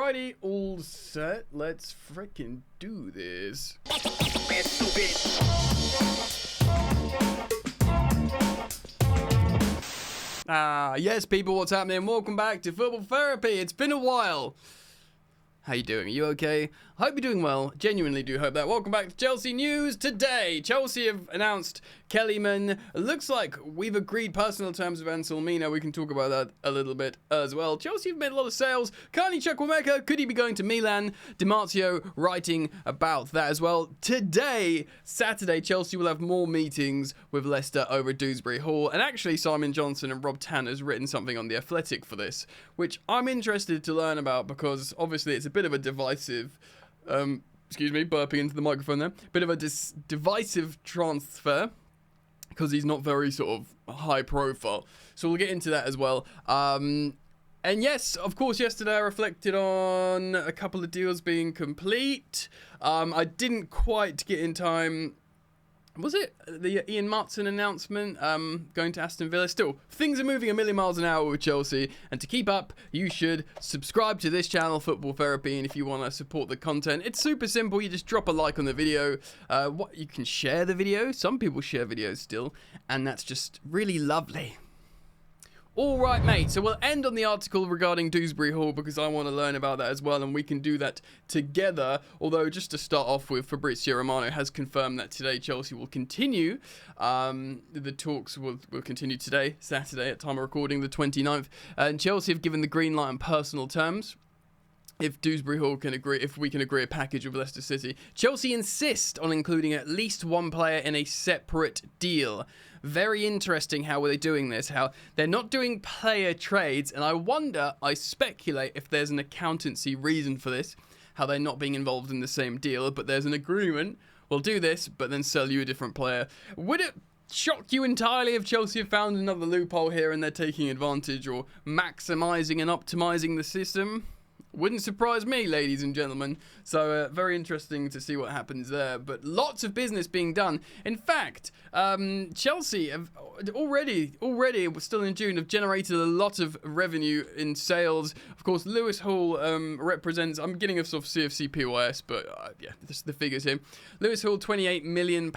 Alrighty, all set. Let's freaking do this. Yes, people, what's happening? Welcome back to Football Therapy. It's been a while. How you doing? Are you okay? I hope you're doing well. Genuinely do hope that. Welcome back to Chelsea News. Today, Chelsea have announced Kellyman. It looks like we've agreed personal terms with Anselmino. We can talk about that a little bit as well. Chelsea have made a lot of sales. Carney To Milan, could he be going to Milan? Di Marzio writing about that as well. Today, Saturday, Chelsea will have more meetings with Leicester over at Dewsbury Hall. And actually, Simon Johnson and Rob Tanner's written something on The Athletic for this, which I'm interested to learn about because obviously it's a bit of a divisive, excuse me, burping into the microphone there, bit of a divisive transfer because he's not very sort of high profile. So we'll get into that as well. And yes, of course, yesterday I reflected on a couple of deals being complete. I didn't quite get in time. Was it the Ian Martin announcement going to Aston Villa? Still, things are moving a million miles an hour with Chelsea. And to keep up, you should subscribe to this channel, Football Therapy. And if you want to support the content, it's super simple. You just drop a like on the video. You can share the video. Some people share videos still. And that's just really lovely. All right, mate, so we'll end on the article regarding Dewsbury Hall because I want to learn about that as well, and we can do that together. Although, just to start off with, Fabrizio Romano has confirmed that today Chelsea will continue. The talks will continue today, Saturday, at time of recording, the 29th. And Chelsea have given the green light on personal terms. If Dewsbury Hall can agree, if we can agree a package with Leicester City. Chelsea insist on including at least one player in a separate deal. Very interesting how they're doing this, how they're not doing player trades, and I speculate if there's an accountancy reason for this, how they're not being involved in the same deal, but there's an agreement, we'll do this, but then sell you a different player. Would it shock you entirely if Chelsea have found another loophole here and they're taking advantage or maximising and optimising the system? Wouldn't surprise me, ladies and gentlemen. So, very interesting to see what happens there. But lots of business being done. In fact, Chelsea have already, we're still in June, have generated a lot of revenue in sales. Of course, Lewis Hall represents, I'm getting a sort of CFC PYS, but yeah, this is the figures here. Lewis Hall, £28 million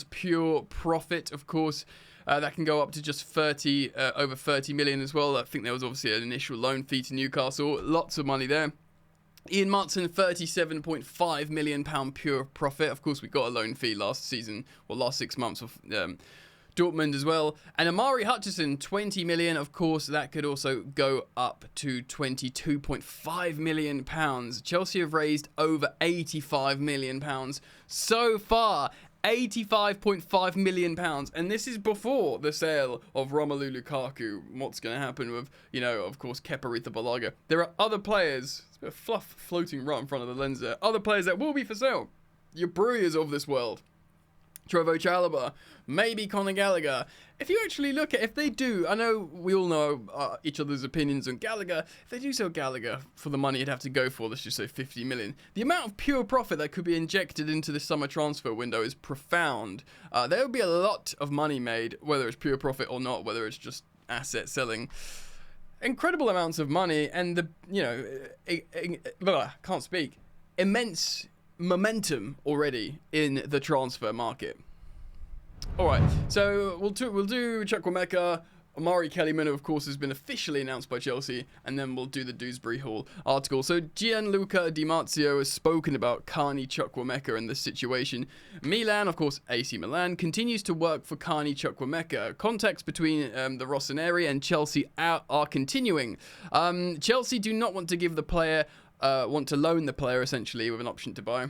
pure profit, of course. That can go up to just over 30 million as well. I think there was obviously an initial loan fee to Newcastle. Lots of money there. Ian Martin, £37.5 million pure profit. Of course, we got a loan fee last season, or last 6 months of Dortmund as well. And Amari Hutchison, 20 million. Of course, that could also go up to £22.5 million. Chelsea have raised over £85 million so far. £85.5 million, and this is before the sale of Romelu Lukaku. What's going to happen with, of course, Kepa Arrizabalaga. There are other players, it's a bit of fluff floating right in front of the lens there, other players that will be for sale. Your Bruyers of this world. Trevoh Chalobah, maybe Conor Gallagher. If you actually look at, if they do, I know we all know each other's opinions on Gallagher. If they do sell Gallagher for the money it'd have to go for, let's just say 50 million. The amount of pure profit that could be injected into the summer transfer window is profound. There would be a lot of money made, whether it's pure profit or not, whether it's just asset selling. Incredible amounts of money, and can't speak. Immense momentum already in the transfer market. Alright, so we'll do Chukwuemeka. Amari Kellyman, of course, has been officially announced by Chelsea, and then we'll do the Dewsbury Hall article. So Gianluca Di Marzio has spoken about Carney Chukwuemeka and this situation. Milan, of course, AC Milan, continues to work for Carney Chukwuemeka. Contacts between the Rossoneri and Chelsea are continuing. Chelsea do not want to give the player want to loan the player, essentially, with an option to buy.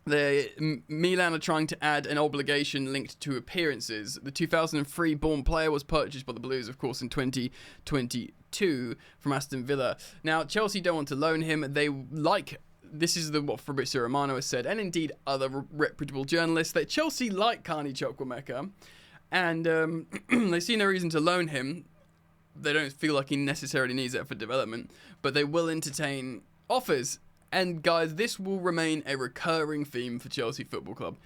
Milan are trying to add an obligation linked to appearances. The 2003 born player was purchased by the Blues, of course, in 2022 from Aston Villa. Now, Chelsea don't want to loan him. This is what Fabrizio Romano has said, and indeed other reputable journalists, that Chelsea like Carney Chukwuemeka, and they see no reason to loan him. They don't feel like he necessarily needs it for development, but they will entertain offers. And guys, this will remain a recurring theme for Chelsea Football Club.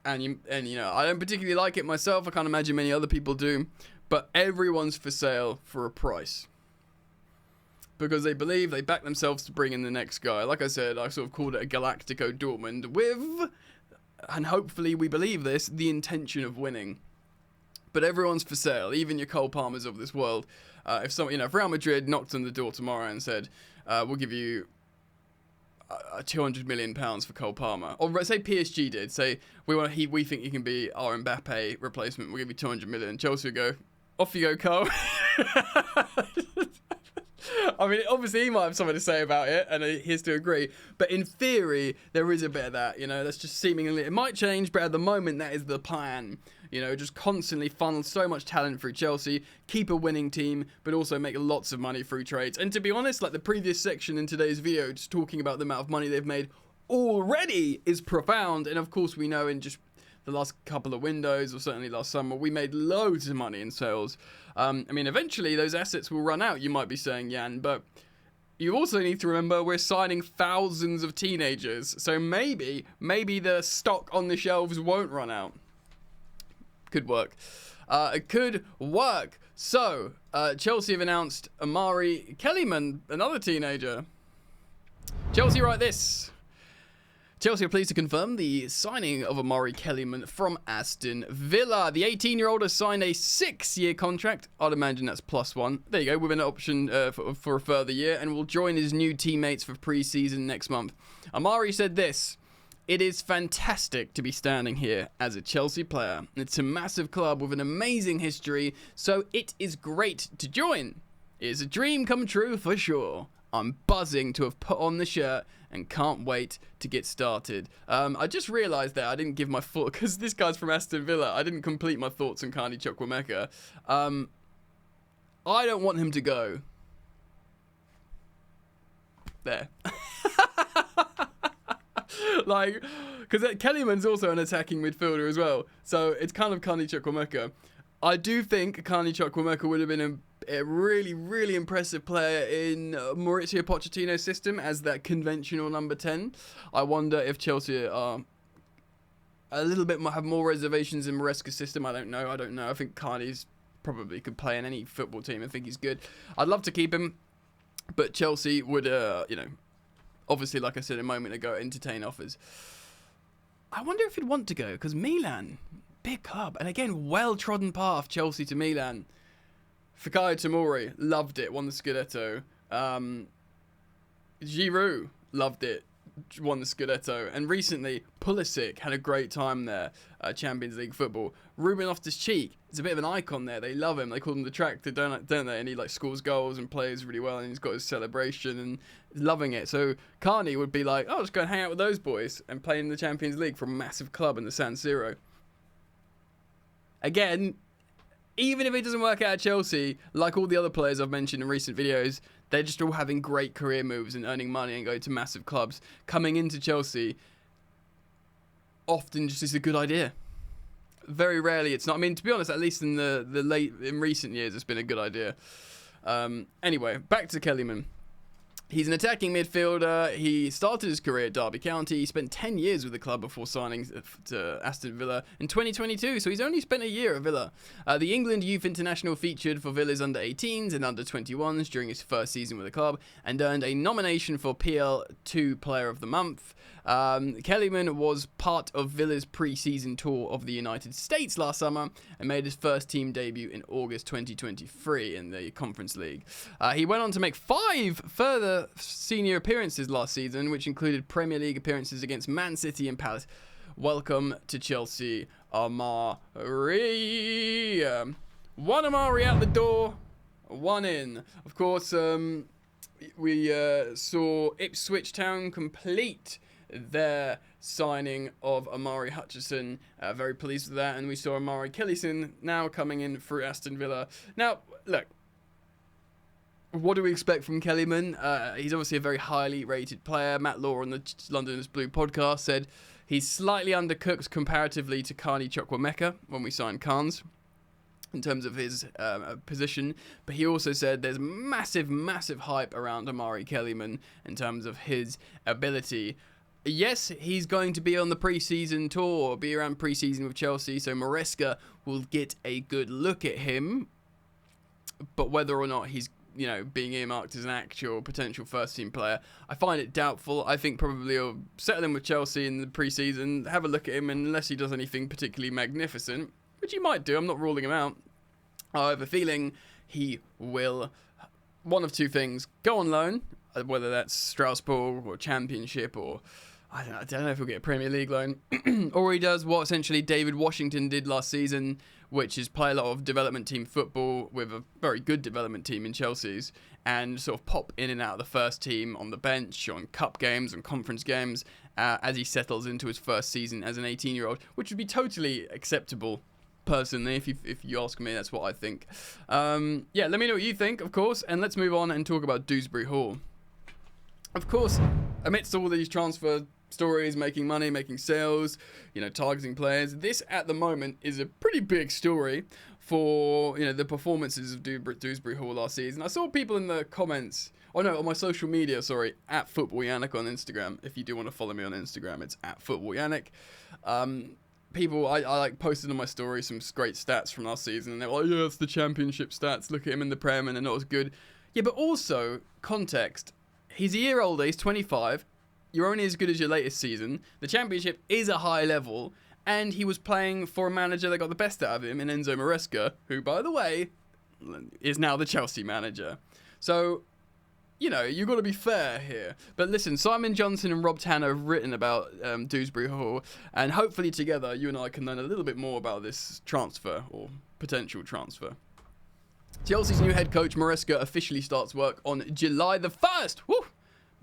And I don't particularly like it myself. I can't imagine many other people do. But everyone's for sale for a price. because they believe they back themselves to bring in the next guy. Like I said, I sort of called it a Galactico Dortmund with, and hopefully we believe this, the intention of winning. But everyone's for sale, even your Cole Palmers of this world. If Real Madrid knocked on the door tomorrow and said, we'll give you £200 million for Cole Palmer, or say PSG did, say we think he can be our Mbappe replacement, we'll give you 200 million. Chelsea would go, off you go, Cole. I mean, obviously he might have something to say about it, and he has to agree. But in theory, there is a bit of that. That's just seemingly, it might change, but at the moment that is the plan. Just constantly funnel so much talent through Chelsea, keep a winning team, but also make lots of money through trades. And to be honest, like the previous section in today's video, just talking about the amount of money they've made already is profound. And of course, we know in just the last couple of windows, or certainly last summer, we made loads of money in sales. Eventually those assets will run out, you might be saying, Jan, but you also need to remember we're signing thousands of teenagers. So maybe the stock on the shelves won't run out. Could work. It could work. So, Chelsea have announced Amari Kellyman, another teenager. Chelsea write this. Chelsea are pleased to confirm the signing of Amari Kellyman from Aston Villa. The 18-year-old has signed a 6-year contract. I'd imagine that's +1. There you go, with an option for a further year, and will join his new teammates for pre-season next month. Amari said this. It is fantastic to be standing here as a Chelsea player. It's a massive club with an amazing history, so it is great to join. It is a dream come true for sure. I'm buzzing to have put on the shirt and can't wait to get started. I just realised that I didn't give my thought, because this guy's from Aston Villa. I didn't complete my thoughts on Carney To Milan. I don't want him to go. There. Because Kellyman's also an attacking midfielder as well, so it's kind of Carney To Milan. I do think Carney To Milan would have been a really, really impressive player in Mauricio Pochettino's system as that conventional number 10. I wonder if Chelsea are a little bit have more reservations in Maresca's system. I don't know. I think Carney's probably could play in any football team. I think he's good. I'd love to keep him, but Chelsea would, obviously, like I said a moment ago, entertain offers. I wonder if he'd want to go, because Milan, big club, and again, well-trodden path, Chelsea to Milan. Fikayo Tomori, loved it, won the Scudetto. Giroud, loved it, won the Scudetto. And recently, Pulisic had a great time there, Champions League football. Ruben Loftus-Cheek is a bit of an icon there. They love him. They call him the Tractor, don't they? And he scores goals and plays really well, and he's got his celebration and loving it. So Carney would be like, oh, just go and hang out with those boys and play in the Champions League for a massive club in the San Siro. Again, even if it doesn't work out at Chelsea, like all the other players I've mentioned in recent videos, they're just all having great career moves and earning money and going to massive clubs. Coming into Chelsea often just is a good idea. Very rarely it's not. I mean, to be honest, at least in in recent years, it's been a good idea. Anyway, back to Kellyman. He's an attacking midfielder. He started his career at Derby County. He spent 10 years with the club before signing to Aston Villa in 2022, so he's only spent a year at Villa. The England Youth International featured for Villa's under-18s and under-21s during his first season with the club and earned a nomination for PL2 Player of the Month. Kellyman was part of Villa's pre-season tour of the United States last summer and made his first team debut in August 2023 in the Conference League. He went on to make 5 further senior appearances last season, which included Premier League appearances against Man City and Palace. Welcome to Chelsea, Amari. One Amari out the door, one in. Of course, we saw Ipswich Town complete their signing of Amari Hutchison. Very pleased with that. And we saw Amari Kellyman now coming in through Aston Villa. Now, look, what do we expect from Kellyman? He's obviously a very highly rated player. Matt Law on the Londoners Blue podcast said he's slightly undercooked comparatively to Carney To Milan when we signed Carnes in terms of his position, but he also said there's massive hype around Amari Kellyman in terms of his ability. Yes, he's going to be on the pre-season tour, or be around pre-season with Chelsea, so Maresca will get a good look at him, but whether or not he's being earmarked as an actual potential first-team player. I find it doubtful. I think probably he'll settle in with Chelsea in the pre-season, have a look at him, and unless he does anything particularly magnificent, which he might do, I'm not ruling him out, I have a feeling he will, one of two things, go on loan, whether that's Strasbourg or Championship, or I don't know if he'll get a Premier League loan, or he does what essentially David Washington did last season, which is play a lot of development team football with a very good development team in Chelsea's, and sort of pop in and out of the first team on the bench, on cup games and conference games, as he settles into his first season as an 18-year-old, which would be totally acceptable. Personally, if you ask me, that's what I think. Let me know what you think, of course, and let's move on and talk about Dewsbury Hall. Of course, amidst all these transfer stories, making money, making sales, targeting players, this at the moment is a pretty big story for the performances of Dewsbury Hall last season. I saw people in the comments, on my social media, at Football Yannick on Instagram. If you do want to follow me on Instagram, it's at Football Yannick. People, I posted on my story some great stats from last season, and they were like, yeah, it's the Championship stats, look at him in the Prem, and they're not as good. Yeah, but also, context, he's a year older, he's 25, you're only as good as your latest season, the Championship is a high level, and he was playing for a manager that got the best out of him in Enzo Maresca, who, by the way, is now the Chelsea manager. So, you've got to be fair here. But listen, Simon Johnson and Rob Tanner have written about Dewsbury Hall, and hopefully together you and I can learn a little bit more about this transfer, or potential transfer. Chelsea's new head coach, Maresca, officially starts work on July the 1st. Woo!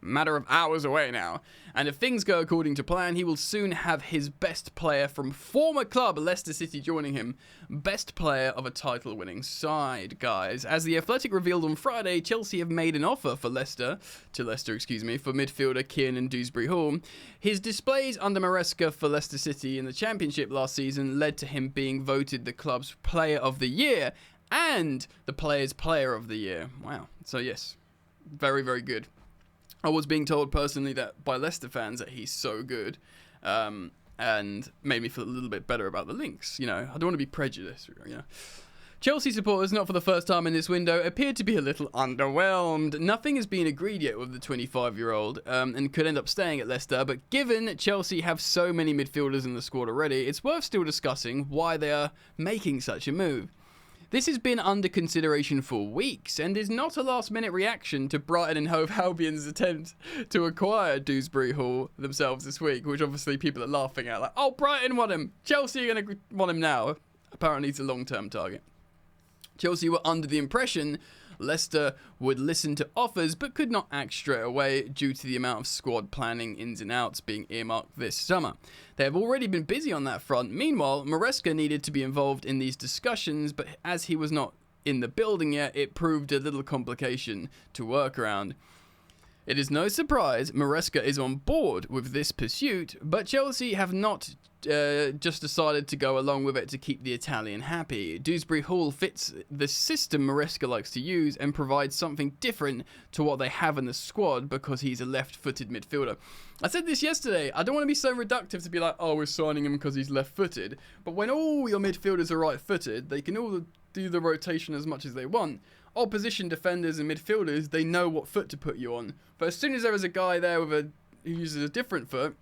Matter of hours away now. And if things go according to plan, he will soon have his best player from former club Leicester City joining him. Best player of a title-winning side, guys. As The Athletic revealed on Friday, Chelsea have made an offer for Leicester for midfielder Kiernan Dewsbury Hall. His displays under Maresca for Leicester City in the Championship last season led to him being voted the club's Player of the Year and the Players' Player of the Year. Wow. So yes, very, very good. I was being told personally that by Leicester fans that he's so good, and made me feel a little bit better about the links. I don't want to be prejudiced. Chelsea supporters, not for the first time in this window, appeared to be a little underwhelmed. Nothing has been agreed yet with the 25-year-old, and could end up staying at Leicester, but given Chelsea have so many midfielders in the squad already, it's worth still discussing why they are making such a move. This has been under consideration for weeks and is not a last-minute reaction to Brighton and Hove Albion's attempt to acquire Dewsbury Hall themselves this week, which obviously people are laughing at. Like, oh, Brighton want him. Chelsea are going to want him now. Apparently it's a long-term target. Chelsea were under the impression Leicester would listen to offers but could not act straight away due to the amount of squad planning ins and outs being earmarked this summer. They have already been busy on that front. Meanwhile, Maresca needed to be involved in these discussions, but as he was not in the building yet, it proved a little complication to work around. It is no surprise Maresca is on board with this pursuit, but Chelsea have not just decided to go along with it to keep the Italian happy. Dewsbury Hall fits the system Maresca likes to use and provides something different to what they have in the squad because he's a left-footed midfielder. I said this yesterday, I don't want to be so reductive to be like, oh, we're signing him because he's left-footed, but when all your midfielders are right-footed, they can all do the rotation as much as they want. Opposition defenders and midfielders, they know what foot to put you on. But as soon as there is a guy there who uses a different foot,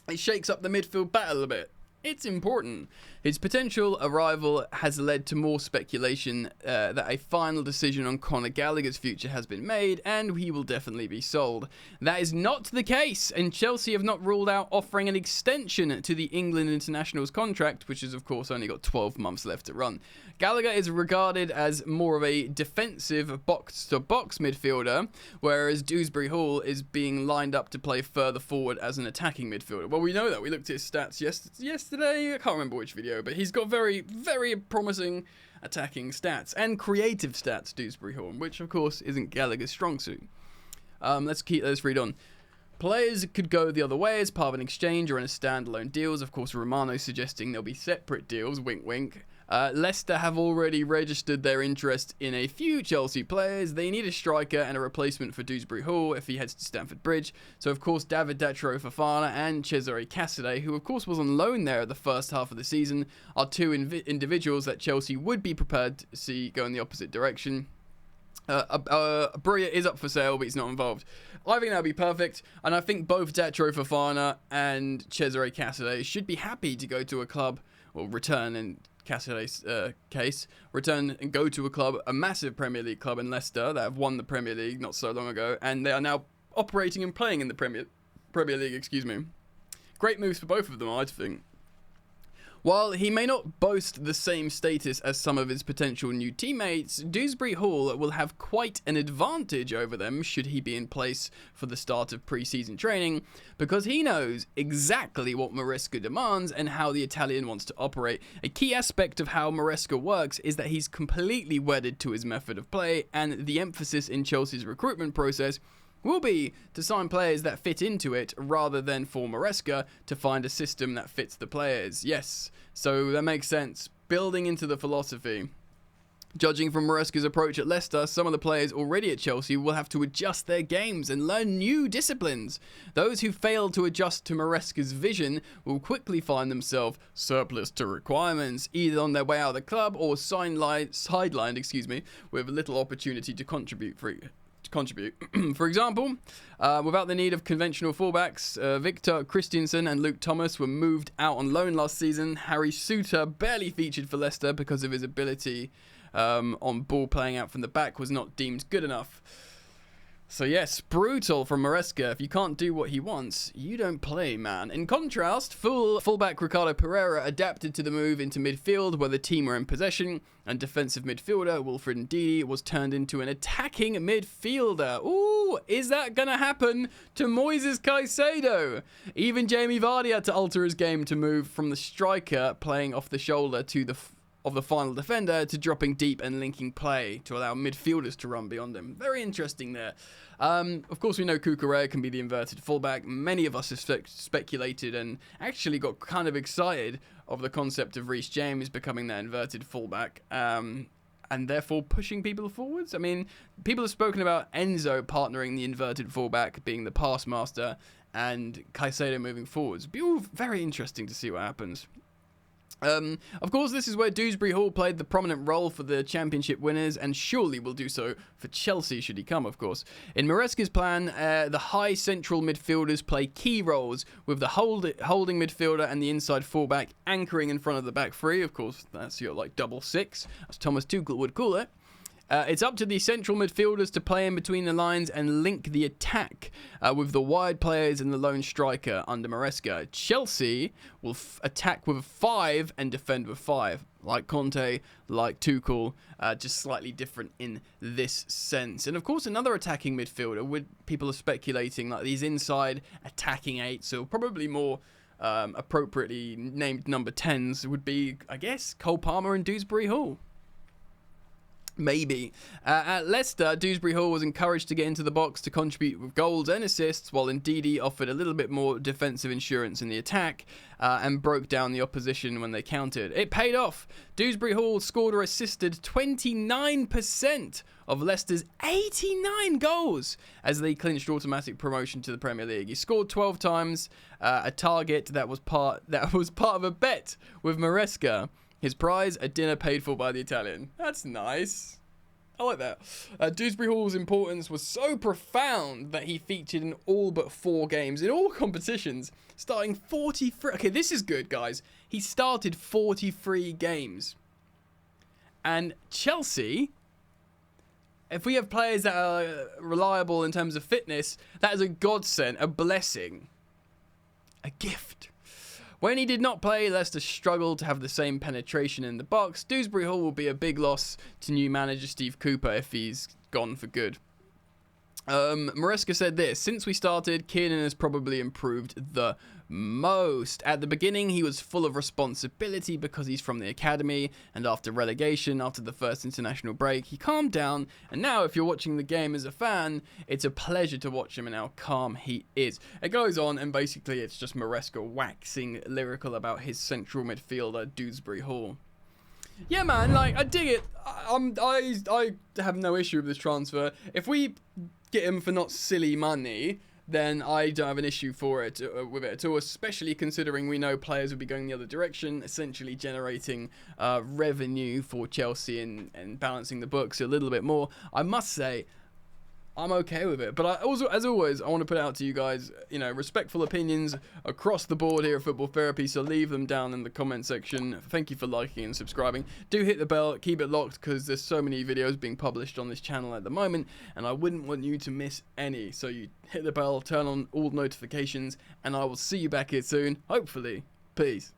it shakes up the midfield battle a bit. It's important. His potential arrival has led to more speculation that a final decision on Conor Gallagher's future has been made, and he will definitely be sold. That is not the case, and Chelsea have not ruled out offering an extension to the England international's contract, which has of course only got 12 months left to run. Gallagher is regarded as more of a defensive box-to-box midfielder, whereas Dewsbury Hall is being lined up to play further forward as an attacking midfielder. Well, we know that. We looked at his stats yesterday. I can't remember which video, but he's got very, very promising attacking stats and creative stats, Dewsbury Hall, which of course isn't Gallagher's strong suit. Let's read on. Players could go the other way as part of an exchange or in a standalone deals. Of course, Romano suggesting there'll be separate deals, wink wink. Leicester have already registered their interest in a few Chelsea players. They need a striker and a replacement for Dewsbury Hall if he heads to Stamford Bridge. So, of course, David Datro Fofana and Cesare Casadei, who, of course, was on loan there at the first half of the season, are two individuals that Chelsea would be prepared to see go in the opposite direction. Bria is up for sale, but he's not involved. I think that would be perfect, and I think both Datro Fofana and Cesare Casadei should be happy to go to a club, or return in Casadei's case, return and go to a club, a massive Premier League club in Leicester that have won the Premier League not so long ago, and they are now operating and playing in the Premier League. Excuse me. Great moves for both of them, I think. While he may not boast the same status as some of his potential new teammates, Dewsbury Hall will have quite an advantage over them should he be in place for the start of pre-season training, because he knows exactly what Maresca demands and how the Italian wants to operate. A key aspect of how Maresca works is that he's completely wedded to his method of play, and the emphasis in Chelsea's recruitment process will be to sign players that fit into it rather than for Maresca to find a system that fits the players. Yes, so that makes sense. Building into the philosophy. Judging from Maresca's approach at Leicester, some of the players already at Chelsea will have to adjust their games and learn new disciplines. Those who fail to adjust to Maresca's vision will quickly find themselves surplus to requirements, either on their way out of the club or sidelined, with little opportunity to contribute. For example, without the need of conventional fullbacks, Victor Christiansen and Luke Thomas were moved out on loan last season. Harry Souttar barely featured for Leicester because of his ability on ball playing out from the back was not deemed good enough. So yes, brutal from Maresca. If you can't do what he wants, you don't play, man. In contrast, fullback Ricardo Pereira adapted to the move into midfield where the team were in possession, and defensive midfielder Wilfred Ndidi was turned into an attacking midfielder. Ooh, is that going to happen to Moises Caicedo? Even Jamie Vardy had to alter his game to move from the striker playing off the shoulder to the final defender to dropping deep and linking play to allow midfielders to run beyond him. Very interesting there. Of course, we know Cucurella can be the inverted fullback. Many of us have speculated and actually got kind of excited of the concept of Reece James becoming that inverted fullback and therefore pushing people forwards. I mean, people have spoken about Enzo partnering the inverted fullback, being the pass master, and Caicedo moving forwards. It'll be all very interesting to see what happens. Of course, this is where Dewsbury Hall played the prominent role for the championship winners, and surely will do so for Chelsea should he come, of course. In Maresca's plan, the high central midfielders play key roles, with the holding midfielder and the inside fullback anchoring in front of the back three. Of course, that's your like double six, as Thomas Tuchel would call it. It's up to the central midfielders to play in between the lines and link the attack with the wide players and the lone striker under Maresca. Chelsea will attack with 5 and defend with 5. Like Conte, like Tuchel, just slightly different in this sense. And of course, another attacking midfielder, people are speculating like these inside attacking 8, so probably more appropriately named number 10s would be, I guess, Cole Palmer and Dewsbury Hall. Maybe. At Leicester, Dewsbury Hall was encouraged to get into the box to contribute with goals and assists, while Ndidi offered a little bit more defensive insurance in the attack and broke down the opposition when they countered. It paid off. Dewsbury Hall scored or assisted 29% of Leicester's 89 goals as they clinched automatic promotion to the Premier League. He scored 12 times, a target that was part of a bet with Maresca. His prize, a dinner paid for by the Italian. That's nice. I like that. Dewsbury Hall's importance was so profound that he featured in all but 4 games in all competitions, starting 43. Okay, this is good, guys. He started 43 games. And Chelsea, if we have players that are reliable in terms of fitness, that is a godsend, a blessing, a gift. When he did not play, Leicester struggled to have the same penetration in the box. Dewsbury Hall will be a big loss to new manager Steve Cooper if he's gone for good. Maresca said this: since we started, Kiernan has probably improved the most. At the beginning, he was full of responsibility because he's from the academy, and after relegation, after the first international break, he calmed down, and now if you're watching the game as a fan, it's a pleasure to watch him and how calm he is. It goes on, and basically it's just Maresca waxing lyrical about his central midfielder, Dewsbury Hall. Yeah, man, like, I dig it. I have no issue with this transfer. If we get him for not silly money, then I don't have an issue with it at all, especially considering we know players will be going the other direction, essentially generating revenue for Chelsea and balancing the books a little bit more. I must say, I'm okay with it, but I also, as always, I want to put out to you guys, respectful opinions across the board here at Football Therapy, so leave them down in the comment section. Thank you for liking and subscribing. Do hit the bell, keep it locked, because there's so many videos being published on this channel at the moment, and I wouldn't want you to miss any. So you hit the bell, turn on all notifications, and I will see you back here soon, hopefully. Peace.